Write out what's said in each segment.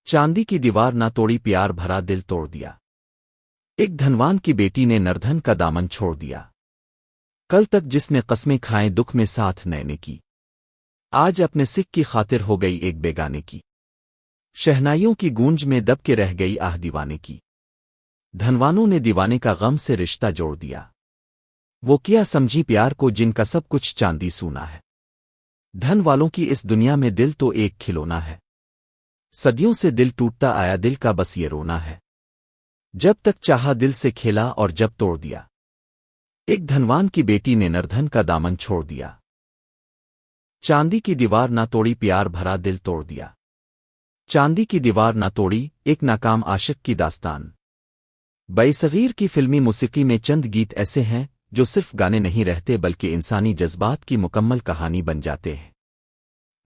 चांदी की दीवार ना तोड़ी प्यार भरा दिल तोड़ दिया। एक धनवान की बेटी ने निर्धन का दामन छोड़ दिया। कल तक जिसने कस्में खाएं दुख में साथ नैने की, आज अपने सिख की खातिर हो गई एक बेगाने की। शहनाइयों की गूंज में दब के रह गई आह दीवाने की। धनवानों ने दीवाने का गम से रिश्ता जोड़ दिया। वो क्या समझी प्यार को जिनका सब कुछ चांदी सूना है। धन वालों की इस दुनिया में दिल तो एक खिलौना है। सदियों से दिल टूटता आया, दिल का बस ये रोना है। जब तक चाहा दिल से खेला और जब तोड़ दिया। एक धनवान की बेटी ने निर्धन का दामन छोड़ दिया। चांदी की दीवार ना तोड़ी प्यार भरा दिल तोड़ दिया। चांदी की दीवार ना तोड़ी, एक नाकाम आशिक की दास्तान। बैसगीर की फिल्मी मौसीकी में चंद गीत ऐसे हैं जो सिर्फ गाने नहीं रहते बल्कि इंसानी जज्बात की मुकम्मल कहानी बन जाते हैं।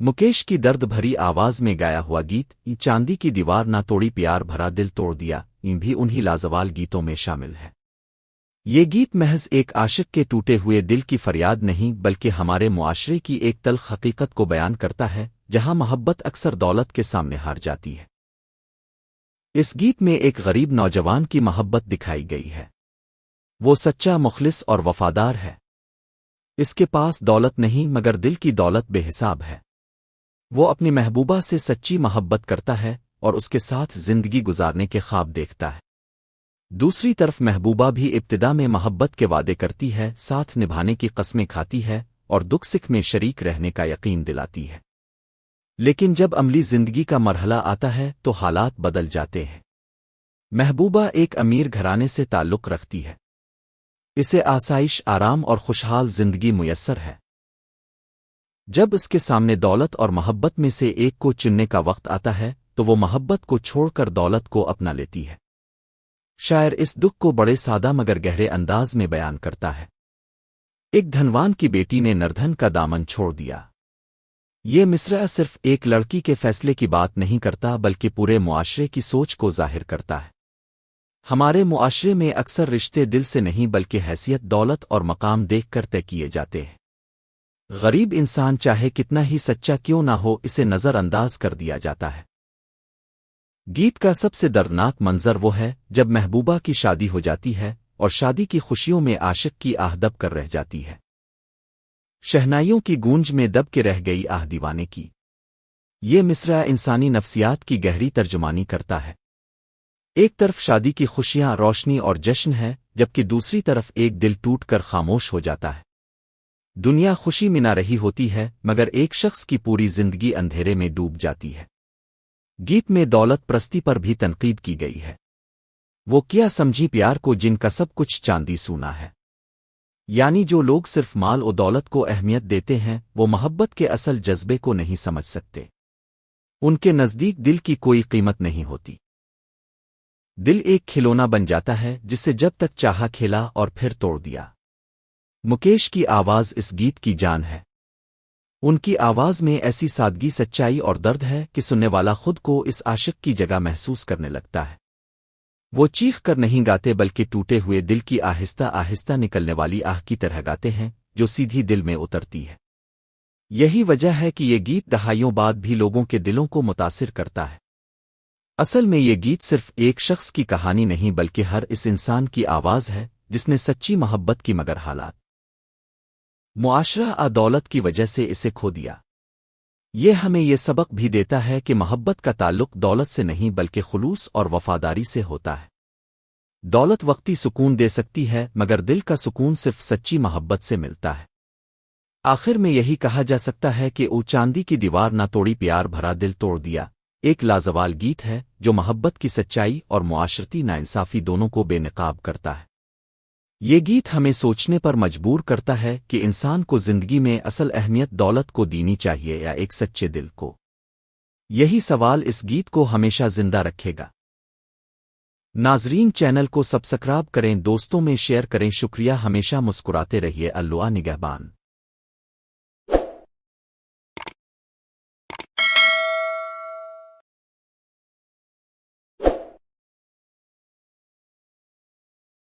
मुकेश की दर्द भरी आवाज में गाया हुआ गीत चांदी की दीवार ना तोड़ी प्यार भरा दिल तोड़ दिया भी उन्हीं लाजवाल गीतों में शामिल है। ये गीत महज एक आशिक के टूटे हुए दिल की फरियाद नहीं बल्कि हमारे मुआशरे की एक तल्ख हकीकत को बयान करता है, जहां मोहब्बत अक्सर दौलत के सामने हार जाती है। इस गीत में एक गरीब नौजवान की मोहब्बत दिखाई गई है। वो सच्चा, मुखलिस और वफादार है। इसके पास दौलत नहीं मगर दिल की दौलत बेहिसाब है। वो अपनी महबूबा से सच्ची मोहब्बत करता है और उसके साथ जिंदगी गुजारने के ख्वाब देखता है। दूसरी तरफ महबूबा भी इब्तिदा में मोहब्बत के वादे करती है, साथ निभाने की कस्में खाती है और दुख सुख में शरीक रहने का यकीन दिलाती है। लेकिन जब अमली जिंदगी का मरहला आता है तो हालात बदल जाते हैं। महबूबा एक अमीर घराने से ताल्लुक़ रखती है। इसे आसाइश, आराम और खुशहाल जिंदगी मुयस्सर है। जब इसके सामने दौलत और मोहब्बत में से एक को चुनने का वक्त आता है तो वो मोहब्बत को छोड़कर दौलत को अपना लेती है। शायर इस दुख को बड़े सादा मगर गहरे अंदाज में बयान करता है। एक धनवान की बेटी ने निर्धन का दामन छोड़ दिया। ये मिसरा सिर्फ एक लड़की के फैसले की बात नहीं करता बल्कि पूरे मुआशरे की सोच को जाहिर करता है। हमारे मुआशरे में अक्सर रिश्ते दिल से नहीं बल्कि हैसियत, दौलत और मकाम देखकर तय किए जाते हैं। गरीब इंसान चाहे कितना ही सच्चा क्यों ना हो, इसे नज़रअंदाज कर दिया जाता है। गीत का सबसे दर्दनाक मंजर वो है जब महबूबा की शादी हो जाती है और शादी की खुशियों में आशिक की आह दब कर रह जाती है। शहनाइयों की गूंज में दब के रह गई आह दीवाने की। ये मिसरा इंसानी नफ्सियात की गहरी तर्जुमानी करता है। एक तरफ शादी की खुशियां, रोशनी और जश्न है, जबकि दूसरी तरफ एक दिल टूट कर खामोश हो जाता है। दुनिया खुशी मिना रही होती है मगर एक शख्स की पूरी जिंदगी अंधेरे में डूब जाती है। गीत में दौलत प्रस्ती पर भी तनकीद की गई है। वो क्या समझी प्यार को जिनका सब कुछ चांदी सूना है। यानी जो लोग सिर्फ माल और दौलत को अहमियत देते हैं वो मोहब्बत के असल जज्बे को नहीं समझ सकते। उनके नज़दीक दिल की कोई कीमत नहीं होती। दिल एक खिलौना बन जाता है जिसे जब तक चाहा खेला और फिर तोड़ दिया। मुकेश की आवाज इस गीत की जान है। उनकी आवाज में ऐसी सादगी, सच्चाई और दर्द है कि सुनने वाला खुद को इस आशिक की जगह महसूस करने लगता है। वो चीख कर नहीं गाते बल्कि टूटे हुए दिल की आहिस्ता आहिस्ता निकलने वाली आह की तरह गाते हैं जो सीधी दिल में उतरती है। यही वजह है कि ये गीत दहाइयों बाद भी लोगों के दिलों को मुतासिर करता है। असल में ये गीत सिर्फ एक शख्स की कहानी नहीं बल्कि हर इस इंसान की आवाज है जिसने सच्ची मोहब्बत की मगर हालात, मुआशरा, दौलत की वजह से इसे खो दिया। ये हमें ये सबक भी देता है कि मोहब्बत का ताल्लुक दौलत से नहीं बल्कि खुलूस और वफादारी से होता है। दौलत वक्ती सुकून दे सकती है मगर दिल का सुकून सिर्फ सच्ची मोहब्बत से मिलता है। आखिर में यही कहा जा सकता है कि ओ चांदी की दीवार ना तोड़ी प्यार भरा दिल तोड़ दिया एक लाजवाल गीत है जो मोहब्बत की सच्चाई और मुआशरती नाइंसाफी दोनों को बेनकाब करता है। ये गीत हमें सोचने पर मजबूर करता है कि इंसान को जिंदगी में असल अहमियत दौलत को देनी चाहिए या एक सच्चे दिल को। यही सवाल इस गीत को हमेशा जिंदा रखेगा। नाजरीन, चैनल को सब्सक्राइब करें, दोस्तों में शेयर करें। शुक्रिया। हमेशा मुस्कुराते रहिए। अल्लाह निगहबान।